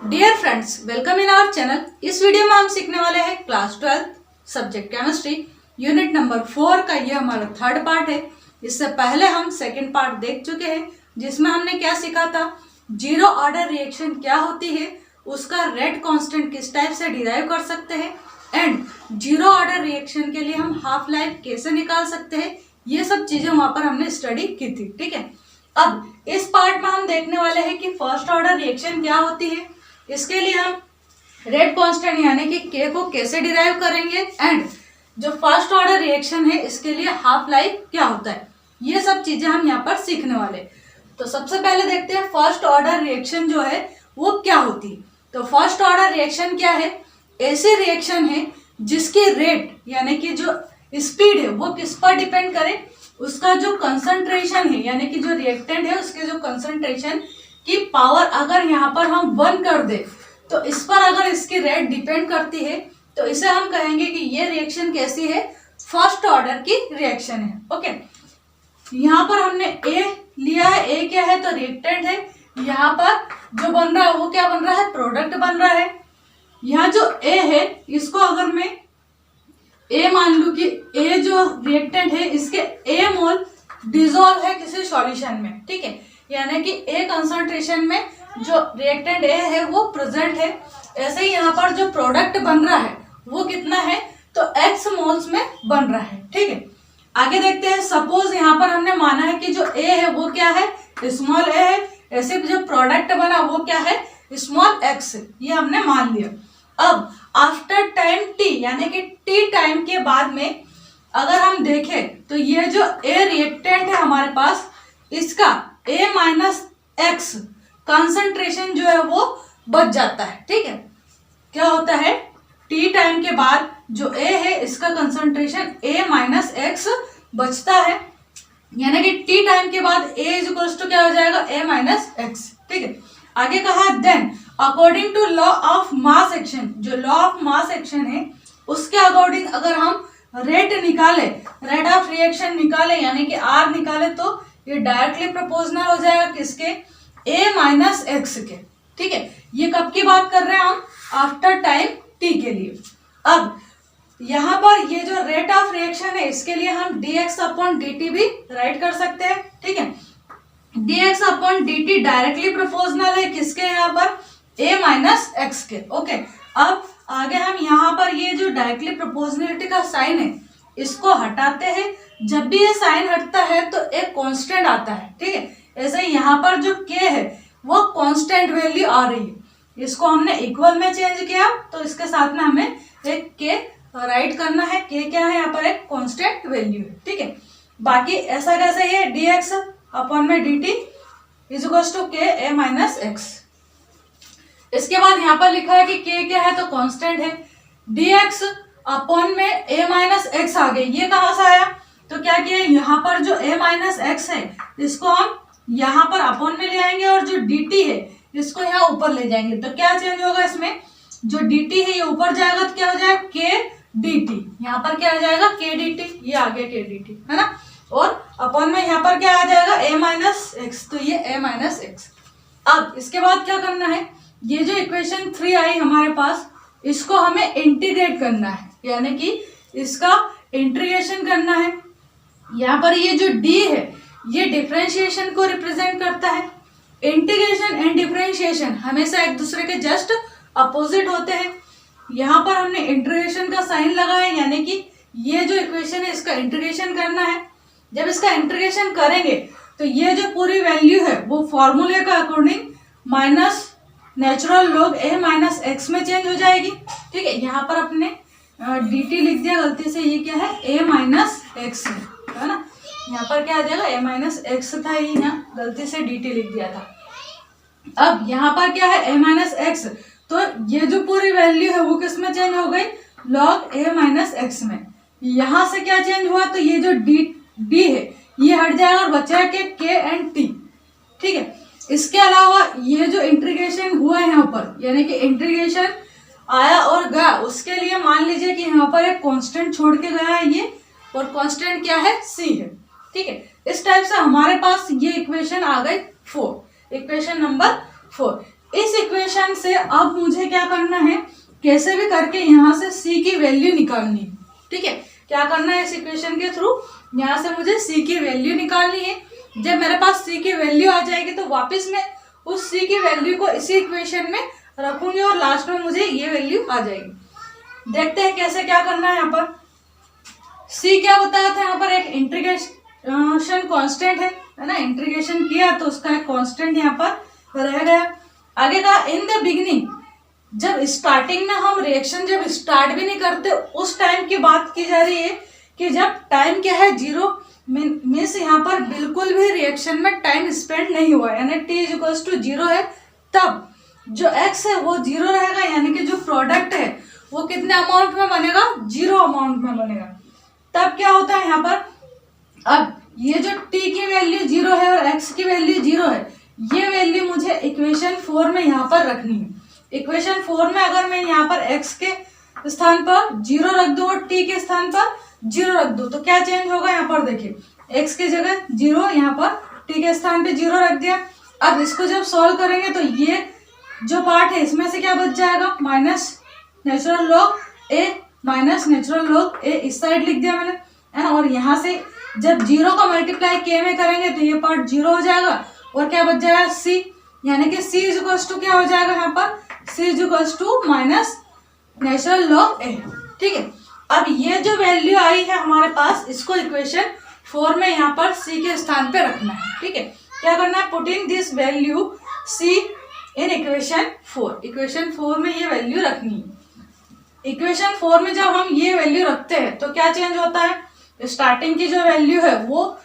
Dear friends, welcome in our channel. इस video में हम सीखने वाले हैं class 12 subject chemistry unit number 4 का ये हमारा थर्ड पार्ट है। इससे पहले हम सेकंड पार्ट देख चुके हैं जिसमें हमने क्या सीखा था, जीरो ऑर्डर रिएक्शन क्या होती है, उसका रेट कांस्टेंट किस टाइप से डिराइव कर सकते हैं एंड जीरो ऑर्डर रिएक्शन के लिए हम हाफ लाइफ कैसे निकाल सकते हैं। ये सब चीजें वहां पर हमने स्टडी की थी। ठीक है, अब इस पार्ट में हम देखने वाले हैं कि फर्स्ट ऑर्डर रिएक्शन क्या होती है। इसके लिए हम रेट कांस्टेंट यानी कि के को कैसे डिराइव करेंगे एंड जो फर्स्ट ऑर्डर रिएक्शन है इसके लिए हाफ लाइफ क्या होता है, ये सब चीजें हम यहाँ पर सीखने वाले। तो सबसे पहले देखते हैं फर्स्ट ऑर्डर रिएक्शन जो है वो क्या होती है। तो फर्स्ट ऑर्डर रिएक्शन क्या है, ऐसी रिएक्शन है जिसकी रेट यानी कि जो स्पीड है वो किस पर डिपेंड करे, उसका जो कंसंट्रेशन है यानी कि जो रिएक्टेंट है उसके जो कंसंट्रेशन की पावर अगर यहाँ पर हम 1 कर दे तो इस पर अगर इसकी रेट डिपेंड करती है तो इसे हम कहेंगे कि ये रिएक्शन कैसी है, फर्स्ट ऑर्डर की रिएक्शन है। ओके, यहाँ पर हमने ए लिया है, ए क्या है तो रिएक्टेंट है, यहाँ पर जो बन रहा है वो क्या बन रहा है, प्रोडक्ट बन रहा है। यहाँ जो ए है इसको अगर मैं ए मान लू कि ए जो रिएक्टेंट है इसके ए मोल डिसॉल्व है किसी सॉल्यूशन में। ठीक है, यानी कि ए कंसंट्रेशन में जो रिएक्टेंट ए है वो प्रेजेंट है। ऐसे ही यहाँ पर जो प्रोडक्ट बन रहा है वो कितना है तो एक्स मोल्स में बन रहा है। ठीक है, आगे देखते हैं। सपोज यहाँ पर हमने माना है कि जो ए है वो क्या है, स्मॉल ए है, ऐसे जो प्रोडक्ट बना वो क्या है, स्मॉल एक्स, ये हमने मान लिया। अब आफ्टर टाइम टी यानी कि टी टाइम के बाद में अगर हम देखें तो ये जो ए रिएक्टेंट है हमारे पास, इसका ए माइनस एक्स कंसंट्रेशन जो है वो बच जाता है। ठीक है, क्या होता है, टी टाइम के बाद जो ए है इसका कंसंट्रेशन ए माइनस एक्स बचता है, यानी कि टी टाइम के बाद ए इज इक्वल्स टू क्या हो जाएगा, ए माइनस एक्स। ठीक है, आगे कहा then according to law of mass action, जो लॉ ऑफ मास एक्शन है उसके अकॉर्डिंग अगर हम रेट निकाले, रेट ऑफ रिएक्शन निकाले यानी कि आर निकाले तो ये डायरेक्टली प्रोपोर्शनल हो जाएगा किसके, ए माइनस एक्स के। ठीक है, ये कब की बात कर रहे हैं हम, आफ्टर टाइम टी के लिए। अब यहाँ पर ये जो रेट ऑफ रिएक्शन है इसके लिए हम dx अपॉन dt भी राइट कर सकते हैं। ठीक है, dx upon dt directly proportional है किसके, यहाँ पर a माइनस एक्स के। ओके, अब आगे हम यहाँ पर ये जो डायरेक्टली प्रोपोर्शनलिटी का साइन है इसको हटाते हैं। जब भी ये साइन हटता है तो एक कांस्टेंट आता है। ठीक है, ऐसे ही यहाँ पर जो k है वो कांस्टेंट वैल्यू आ रही है, इसको हमने इक्वल में चेंज किया तो इसके साथ में हमें एक k राइट करना है। k क्या है, यहाँ पर एक कांस्टेंट वैल्यू है। ठीक है, बाकी ऐसा कैसे है, dx अपॉन में dt is equals to k a minus x. इसके बाद यहाँ पर लिखा है कि k क्या है तो कांस्टेंट है, dx अपॉन में a माइनस एक्स आ गई, ये कहाँ से आया, तो क्या किया, यहाँ पर जो a माइनस एक्स है इसको हम यहाँ पर अपॉन में ले आएंगे और जो dt है इसको यहाँ ऊपर ले जाएंगे। तो क्या चेंज होगा, इसमें जो dt है ये ऊपर जाएगा तो क्या हो जाएगा, k dt, यहाँ पर क्या आ जाएगा k dt, ये आगे k dt है ना, और अपॉन में यहाँ पर क्या आ जाएगा a माइनस एक्स, तो ये a माइनस एक्स। अब इसके बाद क्या करना है, ये जो इक्वेशन 3 आई हमारे पास इसको हमें इंटीग्रेट करना है, यानी कि इसका इंटीग्रेशन करना है। यहाँ पर ये जो d है ये डिफरेंशिएशन को रिप्रेजेंट करता है। इंटीग्रेशन एंड डिफरेंशिएशन हमेशा एक दूसरे के जस्ट अपोजिट होते हैं। यहाँ पर हमने इंटीग्रेशन का साइन लगाया यानी कि ये जो इक्वेशन है इसका इंटीग्रेशन करना है। जब इसका इंटीग्रेशन करेंगे तो ये जो पूरी वैल्यू है वो फॉर्मूले का according minus natural log a minus x में चेंज हो जाएगी। ठीक है, यहाँ पर अपने dt लिख दिया गलती से, ये क्या है a माइनस एक्स है ना, यहाँ पर क्या आ जाएगा a माइनस एक्स था, ये यहाँ गलती से dt लिख दिया था। अब यहाँ पर क्या है a माइनस एक्स, तो ये जो पूरी वैल्यू है वो किस में चेंज हो गई, log a माइनस एक्स में। यहाँ से क्या चेंज हुआ, तो ये जो d है ये हट जाएगा और बचा के k एंड t। ठीक है, इसके अलावा ये जो इंटीग्रेशन हुआ है यहाँ पर यानी कि इंटीग्रेशन आया और गया, उसके लिए मान लीजिए कि यहाँ पर एक कांस्टेंट छोड़ के गया है ये, और कांस्टेंट क्या है, c है। ठीक है, इस टाइप से हमारे पास ये इक्वेशन आ गई 4, इक्वेशन नंबर 4। इस इक्वेशन से अब मुझे क्या करना है, कैसे भी करके यहाँ से c की वैल्यू निकालनी है। ठीक है, क्या करना है, इस इक्वेशन के थ्रू यहाँ से मुझे c की वैल्यू निकालनी है। जब मेरे पास c की वैल्यू आ जाएगी तो वापस मैं उस c की वैल्यू को इसी इक्वेशन में रखूंगी और लास्ट में मुझे ये वैल्यू आ जाएगी। देखते हैं कैसे क्या करना है। यहाँ पर c क्या बताया था, यहाँ पर एक इंटीग्रेशन कांस्टेंट है ना, इंटीग्रेशन किया तो उसका एक कांस्टेंट यहाँ पर रह गया। आगे का इन द बिगिनिंग, जब स्टार्टिंग में हम रिएक्शन जब स्टार्ट भी नहीं करते उस टाइम की बात की जा रही है कि जब टाइम क्या है 0 मीन्स यहाँ पर बिल्कुल भी रिएक्शन में टाइम स्पेंड नहीं हुआ यानी t=0 है, तब जो x है वो 0 रहेगा, यानी कि जो प्रोडक्ट है वो कितने अमाउंट में बनेगा, 0 अमाउंट में बनेगा। तब क्या होता है यहाँ पर, अब ये जो t की वैल्यू 0 है और x की वैल्यू 0 है, ये वैल्यू मुझे इक्वेशन 4 में यहाँ पर रखनी है। इक्वेशन 4 में अगर मैं यहाँ पर x के स्थान पर 0 रख दूं और t के स्थान पर 0 रख दूं तो क्या चेंज होगा, यहाँ पर देखिए x की जगह 0, यहाँ पर t के स्थान पे 0 रख दिया। अब इसको जब सॉल्व करेंगे तो ये जो पार्ट है इसमें से क्या बच जाएगा, minus natural log a minus natural log a, इस साइड लिख दिया मैंने, है ना। और यहाँ से जब 0 का मल्टीप्लाई k में करेंगे तो ये पार्ट 0 हो जाएगा और क्या बच जाएगा c, यानी कि c इक्वल्स टू क्या हो जाएगा यहाँ पर, c equals to minus natural log a। ठीक है, अब ये जो वैल्यू आई है हमारे पास, इसको इक्वेशन 4 में यहाँ पर c के स्थान पे रखना है। ठीक है, क्या करना है, putting this value c in equation 4, equation 4 में ये वैल्यू रखनी है। इक्वेशन 4 में जब हम ये वैल्यू रखते हैं तो क्या चेंज होता है, स्टार्टिंग की जो वैल्यू है वो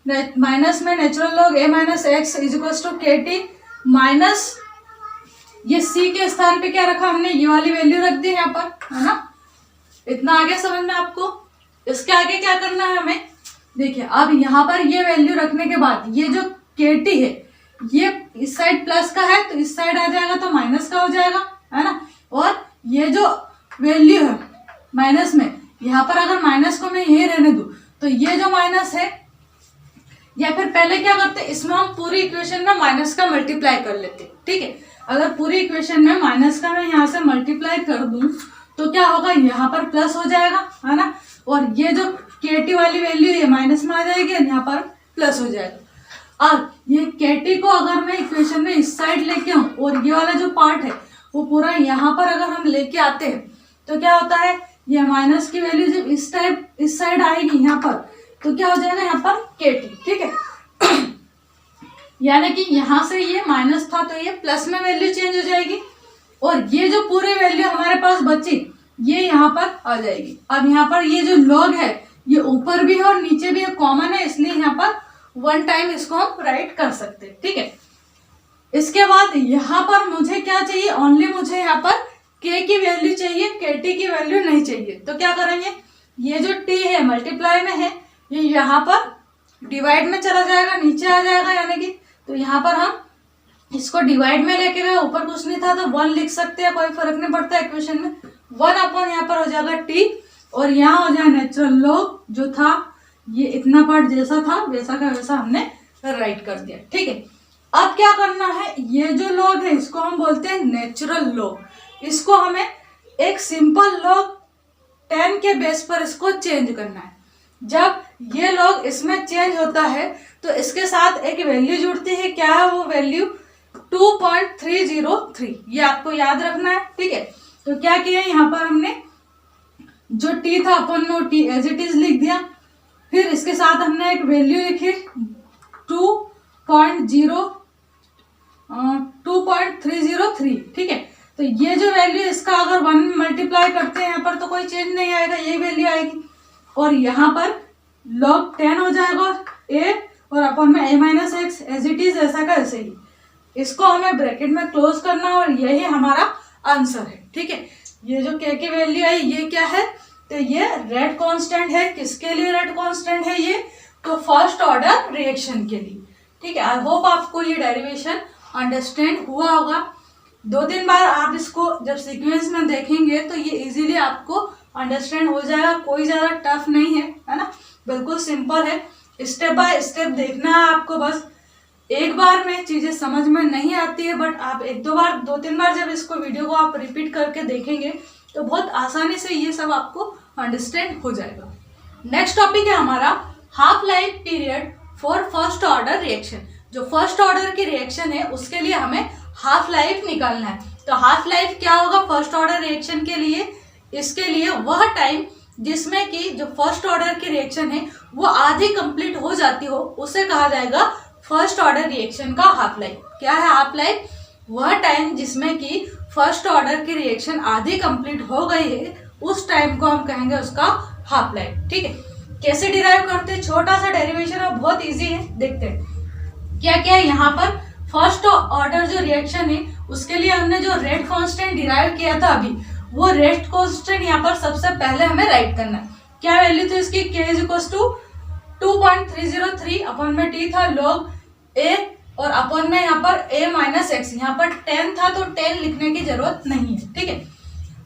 माइनस में natural log a minus x equals to K T minus ये c के स्थान पे क्या रखा हमने, ये वाली वैल्यू रख दी यहाँ पर, है ना। इतना आगे समझ में आपको। इसके आगे क्या करना है हमें, देखिए अब यहाँ पर ये वैल्यू रखने के बाद ये जो kt है ये इस साइड प्लस का है तो इस साइड आ जाएगा तो माइनस का हो जाएगा, है ना। और ये जो वैल्यू है माइनस में, यहाँ पर अगर माइनस को मैं यही रहने दूं तो ये जो माइनस है, या फिर पहले क्या करते, इसमें हम पूरी इक्वेशन में माइनस का मल्टीप्लाई कर लेते। ठीक है, अगर पूरी इक्वेशन में माइनस का मैं यहाँ से मल्टीप्लाई कर दूं तो क्या होगा, यहाँ पर प्लस हो जाएगा, है ना। और ये जो kt वाली वैल्यू ये माइनस में आ जाएगी और यहाँ पर प्लस हो जाएगा। अब ये kt को अगर मैं इक्वेशन में इस साइड लेके आऊँ और ये वाला जो पार्ट है वो पूरा यहाँ पर अगर हम लेके आते हैं तो क्या होता है, ये माइनस की वैल्यू जब इस साइड आएगी यहाँ पर तो क्या हो जाएगा यहाँ पर kt। ठीक है यानी कि यहाँ से ये माइनस था तो ये प्लस में वैल्यू चेंज हो जाएगी और ये जो पूरी वैल्यू हमारे पास बची ये यहाँ पर आ जाएगी। अब यहाँ पर ये जो लॉग है ये ऊपर भी है और नीचे भी है, कॉमन है, इसलिए यहाँ पर 1 टाइम इसको हम राइट कर सकते हैं। ठीक है, इसके बाद यहाँ पर मुझे क्या चाहिए, ओनली मुझे यहाँ पर k की वैल्यू चाहिए, kt की वैल्यू नहीं चाहिए। तो क्या करेंगे, ये जो t है मल्टीप्लाई में है ये यहाँ पर डिवाइड में चला जाएगा, नीचे आ जाएगा, यानी कि तो यहाँ पर हम इसको डिवाइड में लेके गए, ऊपर कुछ नहीं था तो 1 लिख सकते हैं, कोई फर्क नहीं पड़ता इक्वेशन में। 1 अपॉन यहाँ पर हो जाएगा t और यहाँ हो जाएगा नेचुरल लॉग जो था, ये इतना पार्ट जैसा था वैसा का वैसा हमने राइट कर दिया। ठीक है, अब क्या करना है, ये जो लॉग है इसको हम बोलते हैं नेचुरल लॉग। इसको हमें एक सिंपल लॉग 10 के बेस पर इसको चेंज करना है। जब ये लॉग इसमें चेंज होता है तो इसके साथ एक वैल्यू जुड़ती है, क्या है वो वैल्यू 2.303, ये आपको याद रखना है। ठीक है, तो क्या किया यहाँ पर हमने जो t था अपन ने t एज इट इज लिख दिया, फिर इसके साथ हमने एक वैल्यू लिखी 2.303। ठीक है, तो ये जो वैल्यू इसका अगर 1 में मल्टीप्लाई करते हैं यहाँ पर तो कोई चेंज नहीं आएगा, यही वैल्यू आएगी और यहाँ पर log 10 हो जाएगा a और अपन में a minus x as it is ऐसा का ऐसे ही। इसको हमें ब्रैकेट में क्लोज करना और यही हमारा आंसर है। ठीक है, ये जो k की वैल्यू आई ये क्या है, तो ये रेट कांस्टेंट है। किसके लिए रेट कांस्टेंट है ये, तो फर्स्ट ऑर्डर रिएक्शन के लिए। ठीक है, आई होप आपको ये डेरिवेशन अंडरस्टैंड हुआ होगा। 2-3 बार आप इसको जब सीक्वेंस में देखेंगे तो ये इजीली आपको अंडरस्टैंड हो जाएगा, कोई ज़्यादा टफ नहीं है, है ना, बिल्कुल सिंपल है। स्टेप बाय स्टेप देखना है आपको बस। एक बार में चीजें समझ में नहीं आती है, बट आप एक दो तीन बार जब इसको वीडियो को आप रिपीट करके देखेंगे तो बहुत आसानी से ये सब आपको अंडरस्टैंड हो जाएगा। नेक्स्ट टॉपिक है हमारा half life period for first order reaction. जो फर्स्ट ऑर्डर की रिएक्शन है उसके लिए हमें हाफ लाइफ निकालना है। तो हाफ लाइफ क्या होगा फर्स्ट ऑर्डर रिएक्शन के लिए? इसके लिए वह टाइम जिसमें कि जो फर्स्ट ऑर्डर की रिएक्शन है वो आधी कंप्लीट हो जाती हो, उसे कहा जाएगा फर्स्ट ऑर्डर रिएक्शन का हाफ लाइफ। क्या है हाफ लाइफ? वह टाइम जिसमें कि फर्स्ट ऑर्डर की रिएक्शन आधी कंप्लीट हो गई है, उस टाइम को हम कहेंगे उसका हाफ लाइफ। ठीक है, कैसे डिराइव करते हैं? छोटा सा डेरिवेशन है, बहुत इजी है, देखते हैं क्या क्या है। यहाँ पर फर्स्ट ऑर्डर जो रिएक्शन है उसके लिए हमने जो रेट कांस्टेंट डिराइव किया था अभी, वो रेट कांस्टेंट यहाँ पर सबसे पहले हमें राइट करना है। क्या वैल्यू थी इसकी? k इज टू 2.303 अपन में t था log a और अपन में यहाँ पर a माइनस एक्स, यहाँ पर 10 था तो 10 लिखने की जरूरत नहीं है। ठीक है,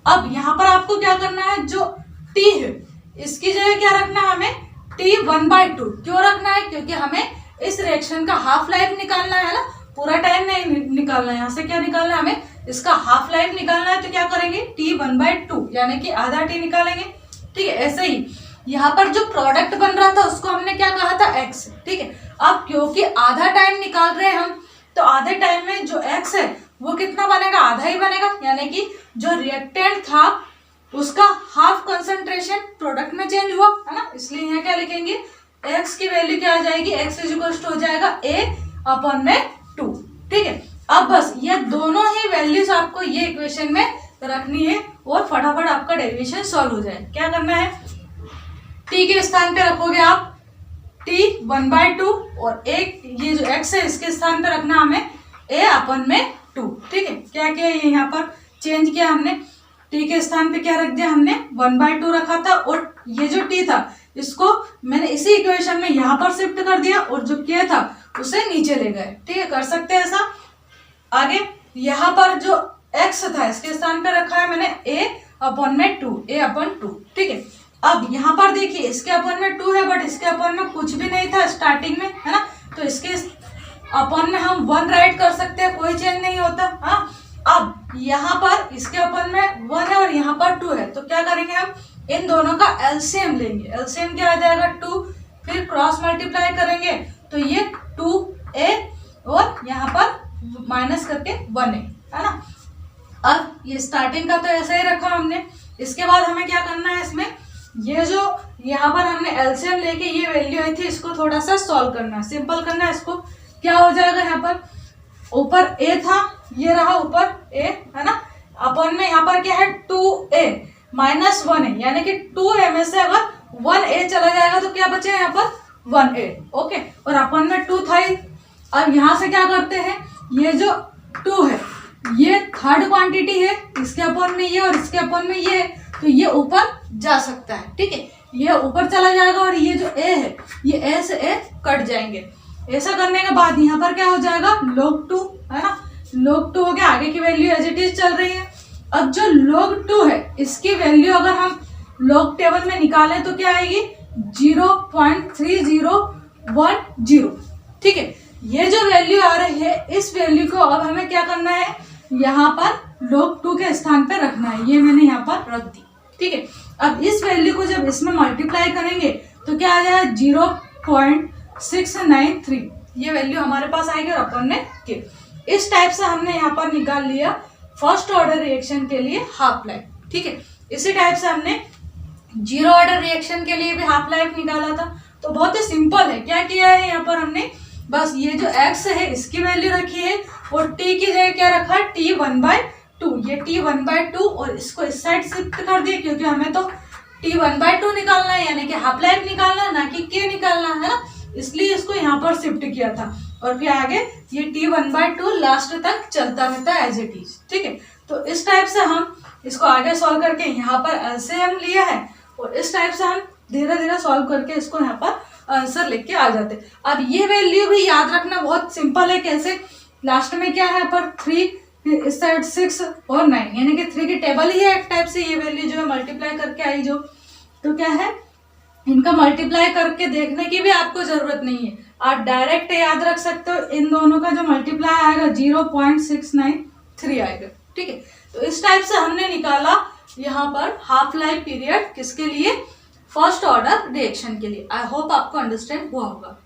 अब यहाँ पर आपको क्या करना है, जो t है इसकी जगह क्या रखना है हमें? t 1/2। क्यों रखना है? क्योंकि हमें इस रिएक्शन का हाफ लाइफ निकालना है ना, पूरा टाइम नहीं निकालना है। यहाँ से क्या निकालना है हमें? इसका हाफ लाइफ निकालना है। तो क्या करेंगे? t 1/2 यानी कि आधा t निकालेंगे। ठीक है, ऐसे ही यहाँ पर जो प्रोडक्ट बन रहा था उसको हमने क्या कहा था? x। ठीक है, अब क्योंकि आधा टाइम निकाल रहे हैं हम, तो आधे टाइम में जो x है वो कितना बनेगा? आधा ही बनेगा, यानी कि जो रिएक्टेंट था उसका हाफ कंसंट्रेशन प्रोडक्ट में चेंज हुआ है ना, इसलिए यहाँ क्या लिखेंगे? x की वैल्यू क्या आ जाएगी? x इज इक्वल टू हो जाएगा a/2। ठीक है, अब बस ये दोनों ही वैल्यूज आपको ये इक्वेशन में रखनी है और फटाफट आपका डेरिवेशन सॉल्व हो जाए। क्या करना है? t के स्थान पे रखोगे आप t 1/2 और एक ये जो x है इसके स्थान पे रखना हमें a/2। ठीक है, क्या क्या ये यहाँ पर चेंज किया हमने? t के स्थान पे क्या रख दिया हमने? 1/2 रखा था और ये जो t था इसको मैंने इसी इक्वेशन में यहाँ पर शिफ्ट कर दिया और जो k था उसे नीचे ले गए। ठीक है, कर सकते हैं ऐसा। आगे यहाँ पर जो x था इसके स्थान पे रखा है मैंने a/2। ठीक है, अब यहाँ पर देखिए इसके अपन में 2 है बट इसके अपन में कुछ भी नहीं था स्टार्टिंग में, है ना, तो इसके अपन में हम 1 राइट कर सकते हैं, कोई चेंज नहीं होता। हाँ, अब यहाँ पर इसके अपन में 1 है और यहाँ पर 2 है, तो क्या करेंगे हम? इन दोनों का एलसीएम लेंगे। एलसीएम क्या आ जाएगा? 2, फिर क्रॉस मल्टीप्लाई करेंगे तो ये 2a और यहाँ पर माइनस करके 1a, है ना। अब ये स्टार्टिंग का तो ऐसा ही रखा हमने। इसके बाद हमें क्या करना है? इसमें ये जो यहाँ पर हमने एलसीएम लेके ये वैल्यू आई थी इसको थोड़ा सा सॉल्व करना है, सिंपल करना है इसको। क्या हो जाएगा? यहाँ पर ऊपर a था, ये रहा ऊपर a, है ना, अपन में यहाँ पर क्या है? 2a माइनस 1a, यानी कि 2a में से अगर 1a चला जाएगा तो क्या बचेगा यहाँ पर? 1a। ओके, और अपन में 2 था ही। अब यहाँ से क्या करते हैं? ये जो 2 है ये थर्ड क्वांटिटी है, इसके अपन में ये और इसके अपन में ये है, तो ये ऊपर जा सकता है। ठीक है, ये ऊपर चला जाएगा और ये जो a है ये a से a कट जाएंगे। ऐसा करने के बाद यहाँ पर क्या हो जाएगा? log 2, है ना, log 2 हो गया। आगे की वैल्यू एज इट इज चल रही है। अब जो log 2 है इसकी वैल्यू अगर हम log टेबल में निकालें तो क्या आएगी? 0.3010। ठीक है, ये जो वैल्यू आ रही है इस वैल्यू को अब हमें क्या करना है? यहाँ पर log 2 के स्थान पे रखना है। ये मैंने यहाँ पर रख दी। ठीक है, अब इस वैल्यू को जब इसमें मल्टीप्लाई करेंगे तो क्या आ जाएगा? 0.693। ये वैल्यू हमारे पास आएगी और अपन ने की। इस टाइप से हमने यहाँ पर निकाल लिया फर्स्ट ऑर्डर रिएक्शन के लिए हाफ लाइफ। ठीक है, इसी टाइप से हमने जीरो ऑर्डर रिएक्शन के लिए भी हाफ लाइफ निकाला था। तो बहुत ही सिंपल है। क्या किया है यहाँ पर हमने? बस ये जो x है इसकी वैल्यू रखी है और t की जगह क्या रखा? t 1/2। ये t 1/2 और इसको इस साइड शिफ्ट कर दिया क्योंकि हमें तो t 1/2 निकालना है, यानी कि हाफ लाइफ निकालना है, ना कि k निकालना है ना, इसलिए इसको यहाँ पर शिफ्ट किया था। और फिर आगे ये t 1/2 लास्ट तक चलता रहता है एज इट इज। ठीक है, तो इस टाइप से हम इसको आगे सॉल्व करके यहाँ पर एलसीएम लिया है और इस टाइप से हम धीरे धीरे सॉल्व करके इसको यहाँ पर आंसर लेके आ जाते। अब ये वैल्यू भी याद रखना बहुत सिंपल है। कैसे? लास्ट में क्या है यहाँ पर 3, इस साइड 6 और 9, यानी कि 3 की टेबल ही है एक टाइप से। ये वैल्यू जो है मल्टीप्लाई करके आई जो, तो क्या है? इनका मल्टीप्लाई करके देखने की भी आपको जरूरत नहीं है। आप डायरेक्ट याद रख सकते हो, इन दोनों का जो मल्टीप्लाई आएगा 0.693 आएगा। ठीक है, तो इस टाइप से हमने निकाला यहाँ पर हाफ लाइफ पीरियड किसके लिए, फर्स्ट ऑर्डर रिएक्शन के लिए। आई होप आपको अंडरस्टैंड हुआ होगा।